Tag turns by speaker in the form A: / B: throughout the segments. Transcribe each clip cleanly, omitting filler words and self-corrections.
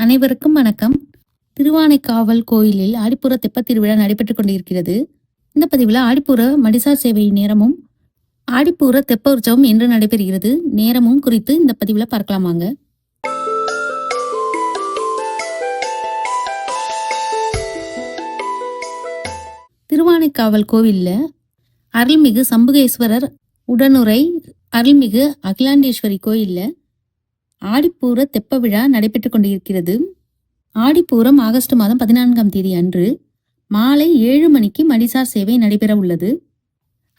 A: அனைவருக்கும் வணக்கம். திருவானைக்காவல் கோயிலில் ஆடிப்பூர தெப்பத் திருவிழா நடைபெற்றுக் கொண்டிருக்கிறது. இந்த பதிவில் ஆடிப்பூர மடிசார் சேவை நேரமும் ஆடிப்பூர தெப்ப உற்சவம் என்று நடைபெறுகிறது நேரமும் குறித்து இந்த பதிவில் பார்க்கலாமாங்க. திருவானைக்காவல் கோவில்ல அருள்மிகு சம்புகேஸ்வரர் உடனுரை அருள்மிகு அகிலாண்டேஸ்வரி கோயில்ல ஆடிப்பூர தெப்ப விழா நடைபெற்றுக் கொண்டிருக்கிறது. ஆடிப்பூரம் ஆகஸ்ட் மாதம் 14ஆம் தேதி அன்று மாலை 7 மணிக்கு மடிசார் சேவை நடைபெற உள்ளது.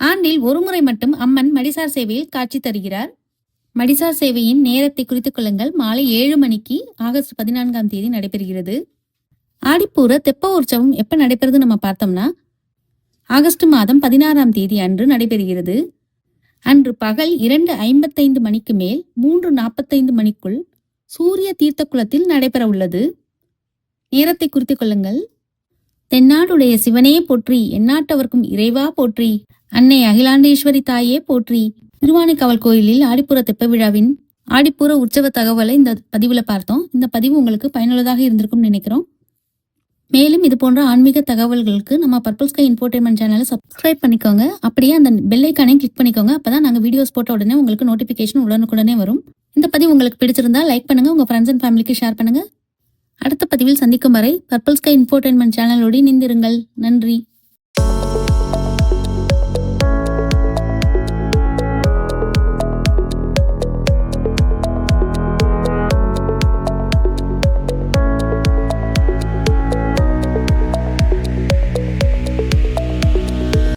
A: ஆண்டில் ஒருமுறை மட்டும் அம்மன் மடிசார் சேவையில் காட்சி தருகிறார். மடிசார் சேவையின் நேரத்தை குறித்துக் கொள்ளுங்கள். மாலை 7 மணிக்கு ஆகஸ்ட் 14ஆம் தேதி நடைபெறுகிறது. ஆடிப்பூர தெப்ப உற்சவம் எப்ப நடைபெறுது நம்ம பார்த்தோம்னா ஆகஸ்ட் மாதம் 16ஆம் தேதி அன்று நடைபெறுகிறது. அன்று பகல் 2:55 மணிக்கு மேல் 3:45 மணிக்குள் சூரிய தீர்த்த குளத்தில் நடைபெற உள்ளது. நேரத்தை குறித்துக் கொள்ளுங்கள். தென்னாடுடைய சிவனே போற்றி, எந்நாட்டவர்க்கும் இறைவா போற்றி, அன்னை அகிலாண்டேஸ்வரி தாயே போற்றி. திருவானைக்காவல் கோயிலில் ஆடிப்பூர தெப்ப விழாவின் ஆடிப்பூர உற்சவ தகவலை இந்த பதிவுல பார்த்தோம். இந்த பதிவு உங்களுக்கு பயனுள்ளதாக இருந்திருக்கும் நினைக்கிறோம். மேலும் இது போன்ற ஆன்மீக தகவல்களுக்கு நம்ம பர்பிள் ஸ்கை இன்ஃபோடெயின்மெண்ட் சேனலை சப்ஸ்கிரைப் பண்ணிக்கோங்க. அப்படியே அந்த பெல் ஐகானையும் கிளிக் பண்ணிக்கோங்க. அப்பதான் நாங்கள் வீடியோஸ் போட்ட உடனே உங்களுக்கு நோட்டிபிகேஷன் உடனுக்குடனே வரும். இந்த பதிவு உங்களுக்கு பிடிச்சிருந்தா லைக் பண்ணுங்க, உங்க ஃப்ரெண்ட்ஸ் அண்ட் ஃபேமிலிக்கு ஷேர் பண்ணுங்க. அடுத்த பதிவில் சந்திக்கும் வரை பர்பிள் ஸ்கை இன்ஃபோடெயின்மெண்ட் சேனலோடு இணைந்திருங்கள். நன்றி.